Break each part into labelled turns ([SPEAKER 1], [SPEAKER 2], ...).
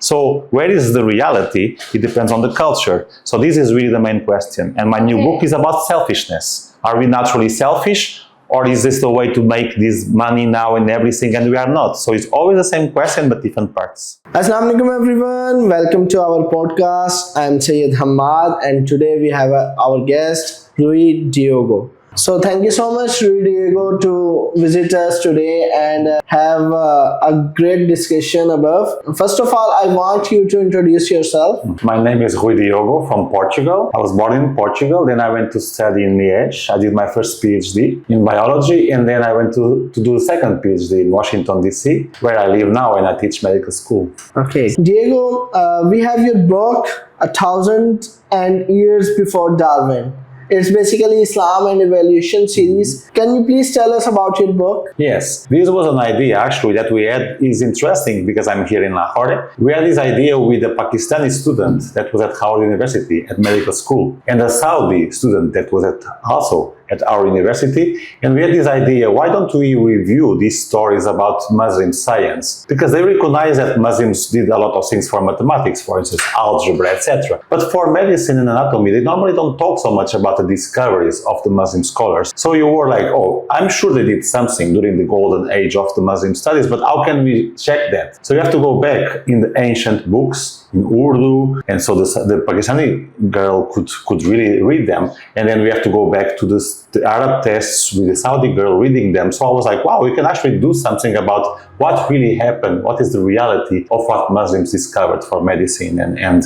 [SPEAKER 1] So where is the reality? It depends on the culture. So this is really the main question. And my new book is about selfishness. Are we naturally selfish? Or is this the way to make this money now and everything, and we are not? So it's always the same question, but different parts.
[SPEAKER 2] Assalamu alaikum everyone. Welcome to our podcast. I'm Sayyid Hamad, and today we have our guest, Rui Diogo. So thank you so much, Rui Diogo, to visit us today and have a great discussion above. First of all, I want you to introduce yourself.
[SPEAKER 1] My name is Rui Diogo from Portugal. I was born in Portugal, then I went to study in Liège. I did my first PhD in biology, and then I went to do the second PhD in Washington, D.C., where I live now and I teach medical school.
[SPEAKER 2] Okay. Diego, we have your book, 1,000 Years Before Darwin. It's basically Islam and Evolution series. Can you please tell us about your book?
[SPEAKER 1] Yes, this was an idea actually that we had. Is interesting because I'm here in Lahore. We had this idea with a Pakistani student that was at Howard University at medical school, and a Saudi student that was also at our university, and we had this idea, why don't we review these stories about Muslim science? Because they recognize that Muslims did a lot of things for mathematics, for instance, algebra, etc. But for medicine and anatomy, they normally don't talk so much about the discoveries of the Muslim scholars. So you were like, oh, I'm sure they did something during the golden age of the Muslim studies, but how can we check that? So you have to go back in the ancient books, in Urdu, and so the Pakistani girl could really read them, and then we have to go back to the Arab texts with the Saudi girl reading them. So I was like, wow, we can actually do something about what really happened, what is the reality of what Muslims discovered for medicine. And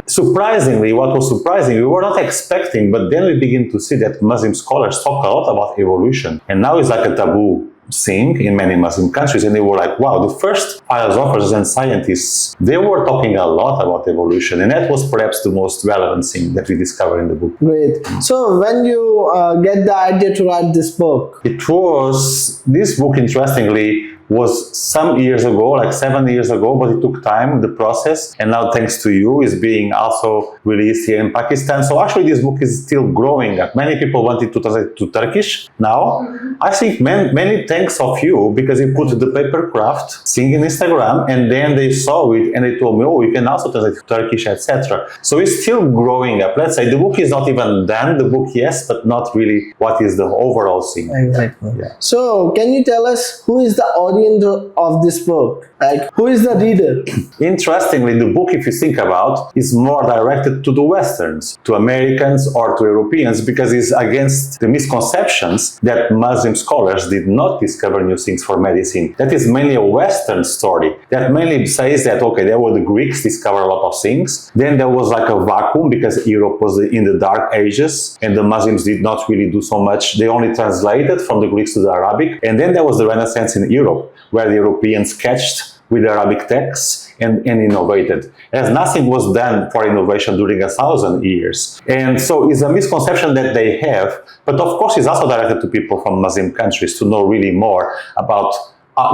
[SPEAKER 1] surprisingly, what was surprising, we were not expecting, but then we begin to see that Muslim scholars talk a lot about evolution, and now it's like a taboo thing in many Muslim countries, and they were like, wow, the first philosophers and scientists, they were talking a lot about evolution, and that was perhaps the most relevant thing that we discovered in the book.
[SPEAKER 2] Great. So when you get the idea to write this book?
[SPEAKER 1] This book, interestingly, was some years ago, like 7 years ago, but it took time, the process, and now thanks to you is being also released here in Pakistan. So actually this book is still growing up. Many people want it to translate to Turkish now. I think many thanks of you, because you put the paper craft thing in Instagram, and then they saw it and they told me, oh, you can also translate to Turkish, etc. So it's still growing up. Let's say the book is not even done, the book yes, but not really what is the overall thing.
[SPEAKER 2] Exactly.
[SPEAKER 1] Yeah.
[SPEAKER 2] So can you tell us who is the audience of this book? Like, who is the reader?
[SPEAKER 1] Interestingly, the book, if you think about, is more directed to the Westerns, to Americans or to Europeans, because it's against the misconceptions that Muslim scholars did not discover new things for medicine. That is mainly a Western story that mainly says that, okay, there were the Greeks discovered a lot of things, then there was like a vacuum because Europe was in the Dark Ages and the Muslims did not really do so much. They only translated from the Greeks to the Arabic, and then there was the Renaissance in Europe, where the Europeans catched with Arabic texts and innovated. As nothing was done for innovation during 1,000 years. And so it's a misconception that they have, but of course it's also directed to people from Muslim countries to know really more about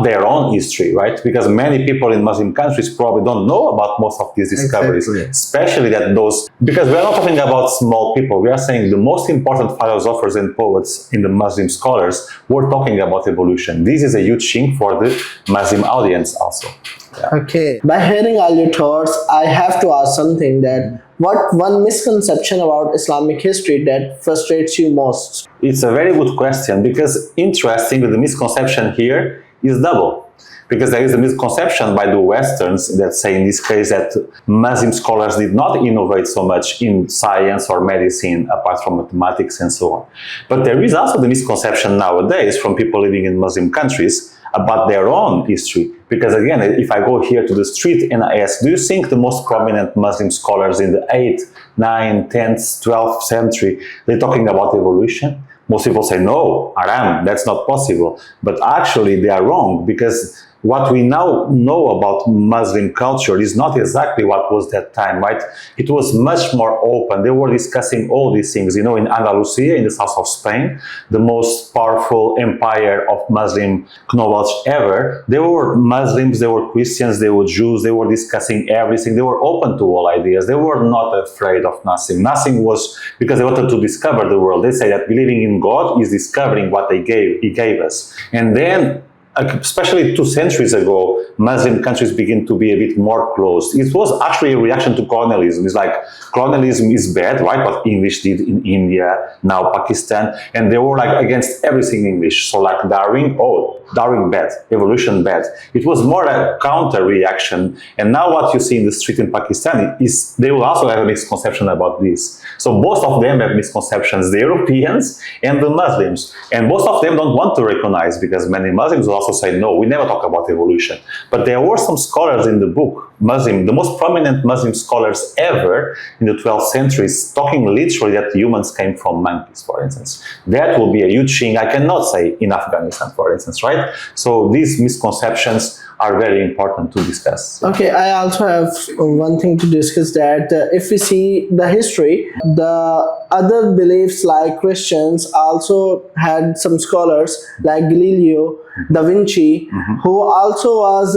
[SPEAKER 1] their own history, right? Because many people in Muslim countries probably don't know about most of these discoveries,
[SPEAKER 2] exactly.
[SPEAKER 1] Especially that because we are not talking about small people, we are saying the most important philosophers and poets in the Muslim scholars were talking about evolution. This is a huge thing for the Muslim audience also. Yeah.
[SPEAKER 2] Okay, by hearing all your thoughts, I have to ask something, that what one misconception about Islamic history that frustrates you most?
[SPEAKER 1] It's a very good question, because interestingly, the misconception here is double. Because there is a misconception by the Westerns that say in this case that Muslim scholars did not innovate so much in science or medicine apart from mathematics and so on. But there is also the misconception nowadays from people living in Muslim countries about their own history. Because again, if I go here to the street and I ask, do you think the most prominent Muslim scholars in the 8th, 9th, 10th, 12th century, they're talking about evolution? Most people say, no, haram, that's not possible. But actually they are wrong, because what we now know about Muslim culture is not exactly what was that time, right? It was much more open. They were discussing all these things. You know, in Andalusia, in the south of Spain, the most powerful empire of Muslim knowledge ever, they were Muslims, they were Christians, they were Jews, they were discussing everything. They were open to all ideas. They were not afraid of nothing. Nothing was, because they wanted to discover the world. They say that believing in God is discovering what He gave us. And then especially 2 centuries ago, Muslim countries begin to be a bit more closed. It was actually a reaction to colonialism. It's like colonialism is bad, right? What English did in India, now Pakistan, and they were like against everything English. So like Darwin, Darwin bad, evolution bad. It was more a counter reaction. And now what you see in the street in Pakistan is they will also have a misconception about this. So both of them have misconceptions, the Europeans and the Muslims. And both of them don't want to recognize, because many Muslims will also say, no, we never talk about evolution. But there were some scholars in the book, the most prominent Muslim scholars ever in the 12th century, talking literally that humans came from monkeys, for instance. That will be a huge thing I cannot say in Afghanistan, for instance, right? So these misconceptions are very important to discuss.
[SPEAKER 2] Okay, I also have one thing to discuss, that if we see the history, the other beliefs like Christians also had some scholars like Galileo, Da Vinci, who also was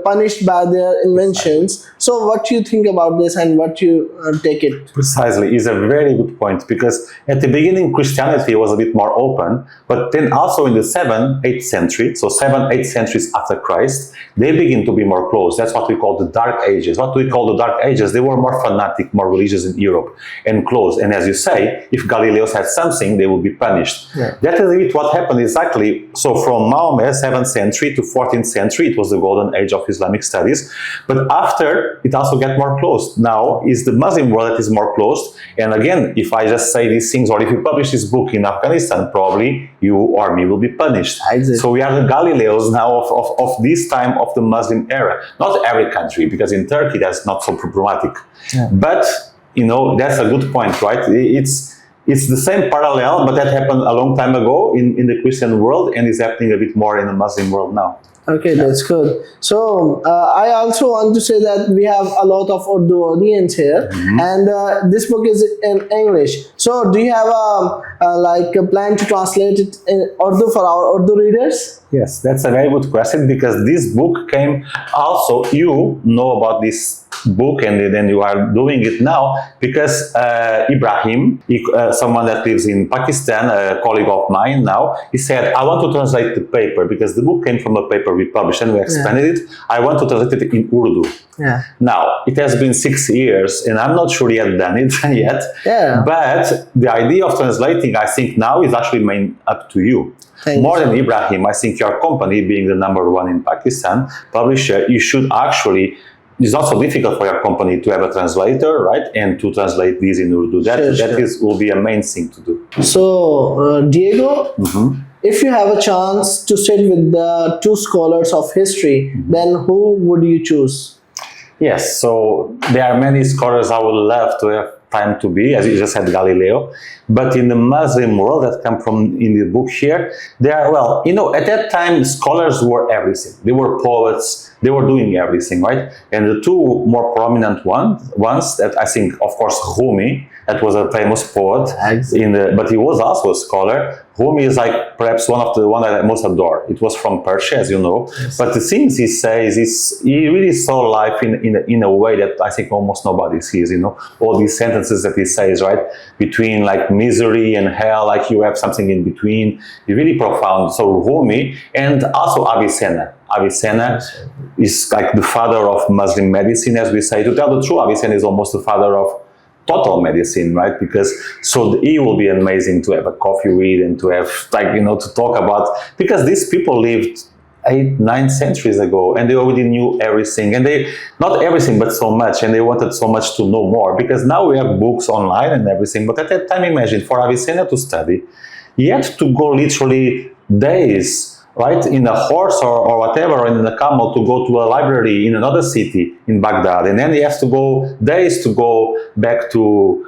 [SPEAKER 2] punished by their inventions. So what do you think about this, and what you take it?
[SPEAKER 1] Precisely, is a very good point, because at the beginning Christianity was a bit more open, but then also in the 7th, 8th century, so 7, 8 centuries after Christ, they begin to be more close. That's what we call the Dark Ages. What do we call the Dark Ages? They were more fanatic, more religious in Europe, and close. And as you say, if Galileo said something, they will be punished.
[SPEAKER 2] Yeah.
[SPEAKER 1] That is a bit what happened exactly. So from Mahomet, 7th century to 14th century, it was the golden age of Islamic studies. But after, it also got more closed. Now is the Muslim world that is more closed. And again, if I just say these things, or if you publish this book in Afghanistan, probably you or me will be punished.
[SPEAKER 2] Exactly.
[SPEAKER 1] So we are the Galileos now of this time of the Muslim era. Not every country, because in Turkey that's not so problematic.
[SPEAKER 2] Yeah.
[SPEAKER 1] But, that's a good point, right? It's the same parallel, but that happened a long time ago in the Christian world, and is happening a bit more in the Muslim world now.
[SPEAKER 2] Okay, that's good. So I also want to say that we have a lot of Urdu audience here, and this book is in English. So do you have a plan to translate it in Urdu for our Urdu readers?
[SPEAKER 1] Yes, that's a very good question, because this book came also, you know about this book, and then you are doing it now because Ibrahim, someone that lives in Pakistan, a colleague of mine now, he said, I want to translate the paper, because the book came from a paper we published and we expanded it. I want to translate it in Urdu.
[SPEAKER 2] Yeah.
[SPEAKER 1] Now, it has been 6 years, and I'm not sure yet done it yet.
[SPEAKER 2] Yeah.
[SPEAKER 1] But the idea of translating, I think now is actually up to you. More than Ibrahim, I think your company, being the #1 in Pakistan publisher, you should actually, it's not so difficult for your company to have a translator, right? And to translate these in Urdu. Will be a main thing to do.
[SPEAKER 2] So, Diego, if you have a chance to sit with the 2 scholars of history, then who would you choose?
[SPEAKER 1] Yes, so there are many scholars I would love to have time to be, as you just said, Galileo. But in the Muslim world that come from in the book here, they are, at that time, scholars were everything. They were poets, they were doing everything, right? And the 2 more prominent ones that I think, of course, Rumi, that was a famous poet, but he was also a scholar. Rumi is like perhaps one that I most adore. It was from Persia, as you know. Yes. But the things he says, he really saw life in a way that I think almost nobody sees, all these sentences that he says, right? Between like misery and hell, like you have something in between. Really profound. So Rumi, and also Avicenna. Avicenna is like the father of Muslim medicine, as we say. To tell the truth, Avicenna is almost the father of total medicine, right? Because it will be amazing to have a coffee with and to have to talk about, because these people lived 8, 9 centuries ago, and they already knew everything, and not everything, but so much, and they wanted so much to know more, because now we have books online and everything. But at that time, imagine for Avicenna to study, he had to go literally days, right, in a horse or whatever, or in a camel, to go to a library in another city in Baghdad, and then he has to go days to go back to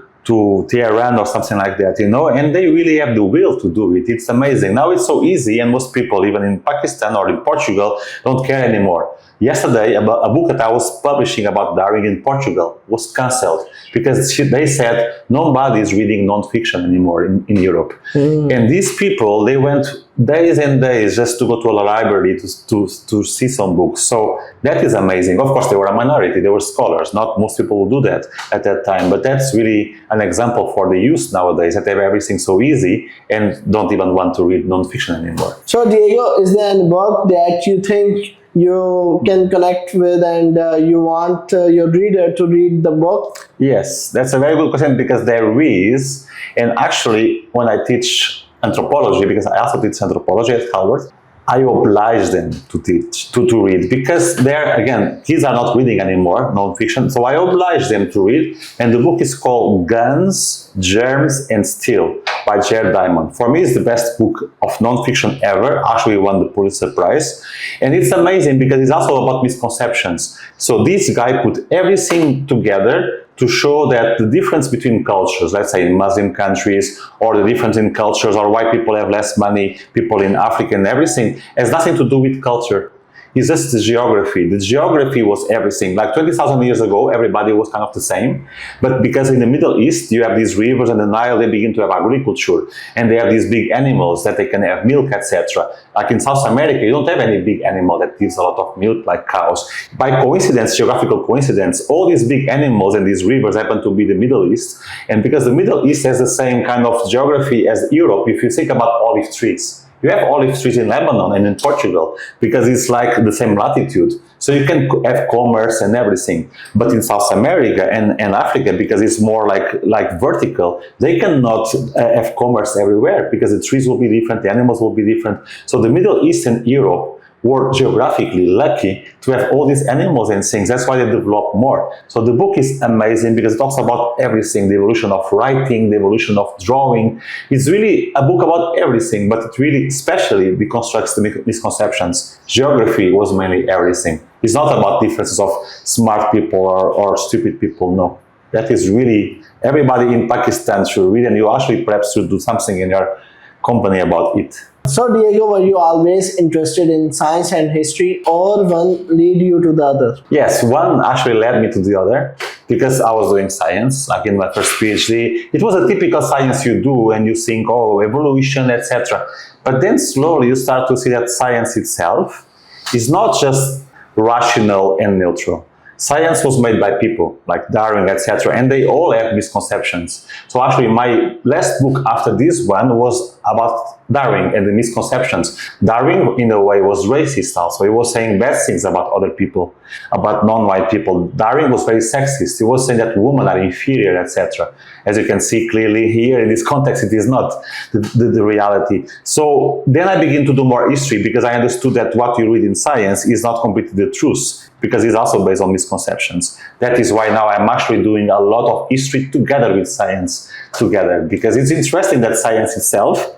[SPEAKER 1] Tehran or something like that, and they really have the will to do it. It's amazing. Now it's so easy, and most people, even in Pakistan or in Portugal, don't care anymore. Yesterday, about a book that I was publishing about Darwin in Portugal was cancelled because they said nobody is reading non-fiction anymore in Europe. And these people, they went days and days just to go to a library to see some books. So that is amazing. Of course, they were a minority. They were scholars. Not most people would do that at that time. But that's really an example for the youth nowadays, that they have everything so easy and don't even want to read non-fiction anymore.
[SPEAKER 2] So Diego, is there a book that you think you can connect with and you want your reader to read the book?
[SPEAKER 1] Yes, that's a very good question, because there is. And actually, when I teach anthropology, because I also teach anthropology at Harvard, I oblige them to teach, to read, because they're, again, kids are not reading anymore, non-fiction, so I oblige them to read, and the book is called Guns, Germs and Steel by Jared Diamond. For me, it's the best book of non-fiction ever. Actually won the Pulitzer Prize, and it's amazing because it's also about misconceptions. So this guy put everything together to show that the difference between cultures, let's say in Muslim countries, or the difference in cultures, or why people have less money, people in Africa and everything, has nothing to do with culture. It's just the geography. The geography was everything. Like 20,000 years ago, everybody was kind of the same. But because in the Middle East, you have these rivers and the Nile, they begin to have agriculture. And they have these big animals that they can have milk, etc. Like in South America, you don't have any big animal that gives a lot of milk, like cows. By coincidence, geographical coincidence, all these big animals and these rivers happen to be the Middle East. And because the Middle East has the same kind of geography as Europe, if you think about olive trees, you have olive trees in Lebanon and in Portugal because it's like the same latitude. So you can have commerce and everything. But in South America and Africa, because it's more like vertical, they cannot have commerce everywhere because the trees will be different, the animals will be different. So the Middle East and Europe were geographically lucky to have all these animals and things. That's why they developed more. So the book is amazing because it talks about everything, the evolution of writing, the evolution of drawing. It's really a book about everything, but it really especially deconstructs the misconceptions. Geography was mainly everything. It's not about differences of smart people or stupid people, no. That is really, everybody in Pakistan should read, and you actually perhaps should do something in your company about it.
[SPEAKER 2] So Diego, were you always interested in science and history, or one lead you to the other?
[SPEAKER 1] Yes, one actually led me to the other because I was doing science, like in my first PhD. It was a typical science you do and you think, oh, evolution, etc. But then slowly you start to see that science itself is not just rational and neutral. Science was made by people like Darwin, etc., and they all have misconceptions. So actually my last book after this one was about Darwin and the misconceptions. Darwin, in a way, was racist also. He was saying bad things about other people, about non-white people. Darwin was very sexist. He was saying that women are inferior, etc. As you can see clearly here in this context, it is not the reality. So then I begin to do more history because I understood that what you read in science is not completely the truth, because it's also based on misconceptions. That is why now I'm actually doing a lot of history together with science together, because it's interesting that science itself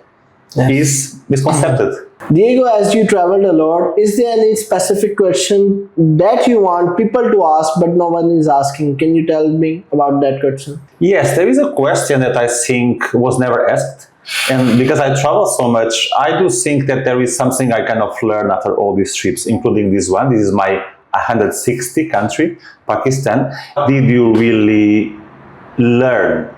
[SPEAKER 1] is misconcepted.
[SPEAKER 2] Diego, as you traveled a lot, is there any specific question that you want people to ask but no one is asking? Can you tell me about that question?
[SPEAKER 1] Yes, there is a question that I think was never asked. And because I travel so much, I do think that there is something I kind of learned after all these trips, including this one. This is my 160 country, Pakistan. Did you really learn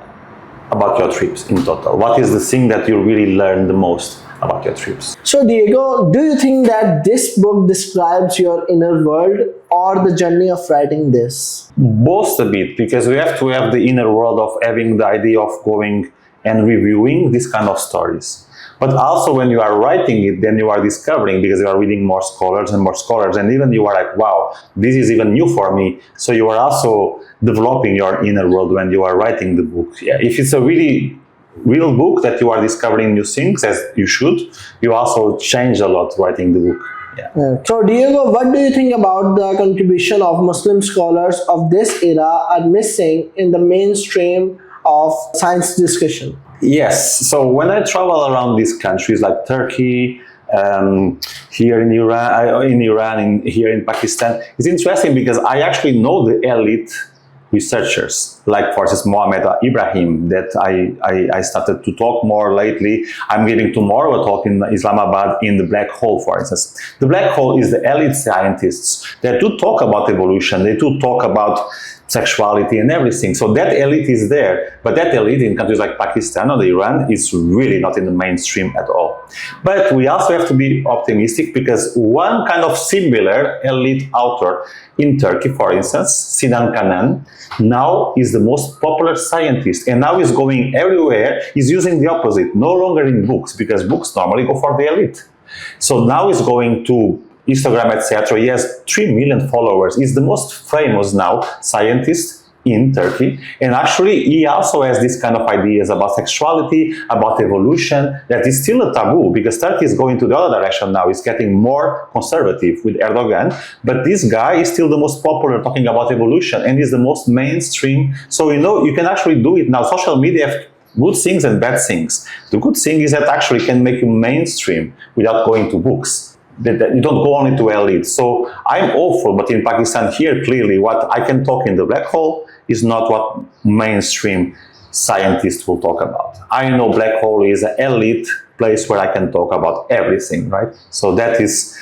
[SPEAKER 1] about your trips in total? What is the thing that you really learned the most about your trips?
[SPEAKER 2] So Diego, do you think that this book describes your inner world or the journey of writing this?
[SPEAKER 1] Both a bit, because we have to have the inner world of having the idea of going and reviewing these kind of stories. But also when you are writing it, then you are discovering, because you are reading more scholars, and even you are like, wow, this is even new for me. So you are also developing your inner world when you are writing the book. Yeah, if it's a really real book that you are discovering new things, as you should, you also change a lot writing the book. Yeah.
[SPEAKER 2] So Diego, what do you think about the contribution of Muslim scholars of this era are missing in the mainstream of science discussion?
[SPEAKER 1] Yes, so when I travel around these countries like Turkey, here in Iran, here in Pakistan, it's interesting because I actually know the elite researchers, like for instance Mohammed Ibrahim, that I started to talk more lately. I'm giving tomorrow a talk in Islamabad in the black hole, for instance. The black hole is the elite scientists that do talk about evolution, they do talk about sexuality and everything. So that elite is there, but that elite in countries like Pakistan or Iran is really not in the mainstream at all. But we also have to be optimistic, because one kind of similar elite author in Turkey, for instance, Sinan Kanan, now is the most popular scientist, and now is going everywhere. He's using the opposite, no longer in books, because books normally go for the elite. So now he's going to Instagram, etc. He has 3 million followers. He's the most famous now scientist in Turkey. And actually, he also has this kind of ideas about sexuality, about evolution, that is still a taboo, because Turkey is going to the other direction now. It's getting more conservative with Erdogan. But this guy is still the most popular talking about evolution, and is the most mainstream. So, you can actually do it now. Social media have good things and bad things. The good thing is that actually can make you mainstream without going to books. That you don't go only to elite. So I'm hopeful, but in Pakistan here, clearly, what I can talk in the black hole is not what mainstream scientists will talk about. I know black hole is an elite place where I can talk about everything, right? So that is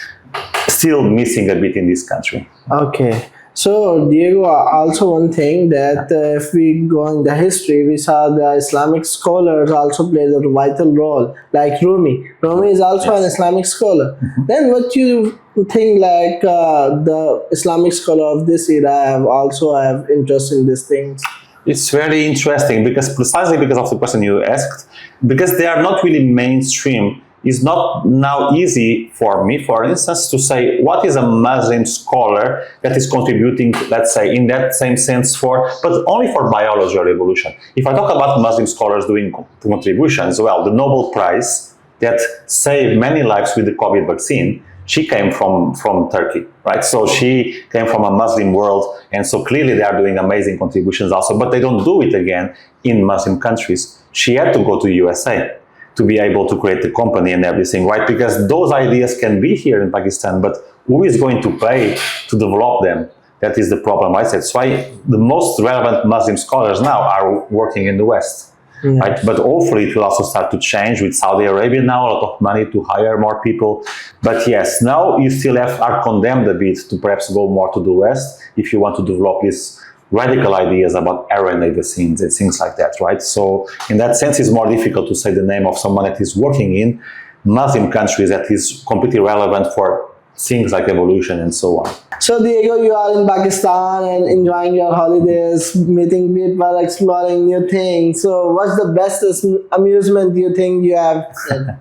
[SPEAKER 1] still missing a bit in this country.
[SPEAKER 2] Okay. So, Diego, also one thing that if we go in the history, we saw the Islamic scholars also played a vital role, like Rumi. Rumi is also an Islamic scholar. Then what you think, like the Islamic scholar of this era have interest in these things?
[SPEAKER 1] It's very interesting, because precisely because of the question you asked, because they are not really mainstream. It's not now easy for me, for instance, to say what is a Muslim scholar that is contributing, let's say, in that same sense but only for biology or evolution. If I talk about Muslim scholars doing contributions, well, the Nobel Prize that saved many lives with the COVID vaccine, she came from Turkey, right? So she came from a Muslim world, and so clearly they are doing amazing contributions also, but they don't do it again in Muslim countries. She had to go to USA to be able to create the company and everything, right? Because those ideas can be here in Pakistan, but who is going to pay to develop them? That is the problem, right? That's why the most relevant Muslim scholars now are working in the West, right? But hopefully it will also start to change with Saudi Arabia now, a lot of money to hire more people. But yes, now you still are condemned a bit to perhaps go more to the West if you want to develop these radical ideas about RNA vaccines and things like that, right? So in that sense, it's more difficult to say the name of someone that is working in Muslim countries that is completely relevant for things like evolution and so on.
[SPEAKER 2] So Diego, you are in Pakistan and enjoying your holidays, meeting people, exploring new things. So what's the best amusement you think you have said?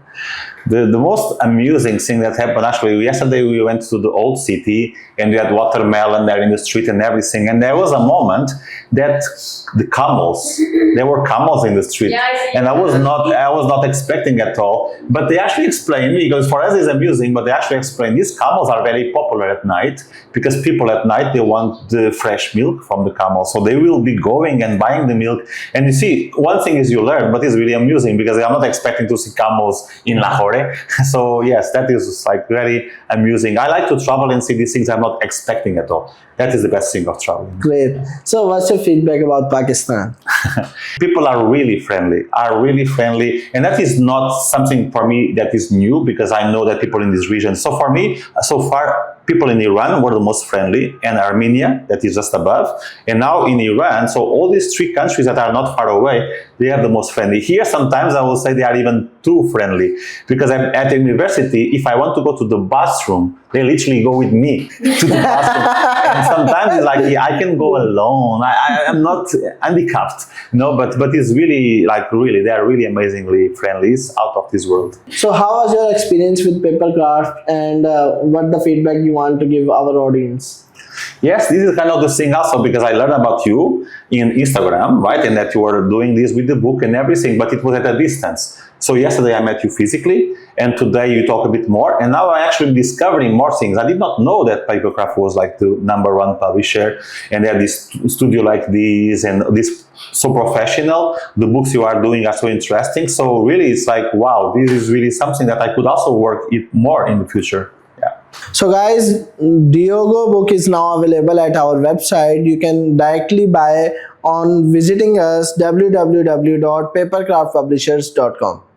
[SPEAKER 1] The most amusing thing that happened, actually, yesterday we went to the old city and we had watermelon there in the street and everything. And there was a moment that there were camels in the street. And I was not expecting at all. But they actually explained, because for us it's amusing, but they actually explained these camels are very popular at night, because people at night, they want the fresh milk from the camel. So they will be going and buying the milk. And you see, one thing is you learn, but it's really amusing, because I'm not expecting to see camels in Lahore. So yes, that is like very amusing. I like to travel and see these things I'm not expecting at all. That is the best thing of traveling.
[SPEAKER 2] Great. So what's your feedback about Pakistan?
[SPEAKER 1] People are really friendly, and that is not something for me that is new, because I know that people in this region. So for me, so far, people in Iran were the most friendly, and Armenia, that is just above, and now in Iran. So all these 3 countries that are not far away, they are the most friendly. Here, sometimes I will say they are even too friendly, because I'm at the university. If I want to go to the bathroom, they literally go with me to the bathroom. And sometimes it's like, yeah, I can go alone. I'm not handicapped, but it's really they are really amazingly friendly. It's out of this world.
[SPEAKER 2] So how was your experience with papercraft, and what the feedback you want to give our audience?
[SPEAKER 1] Yes, this is kind of the thing also, because I learned about you in Instagram, right? And that you were doing this with the book and everything, but it was at a distance. So yesterday I met you physically, and today you talk a bit more, and now I'm actually discovering more things. I did not know that Papercraft was like the #1 publisher, and they had this studio like this, and this so professional. The books you are doing are so interesting. So really, it's like, wow, this is really something that I could also work more in the future. Yeah.
[SPEAKER 2] So guys, Diogo book is now available at our website. You can directly buy on visiting us www.papercraftpublishers.com.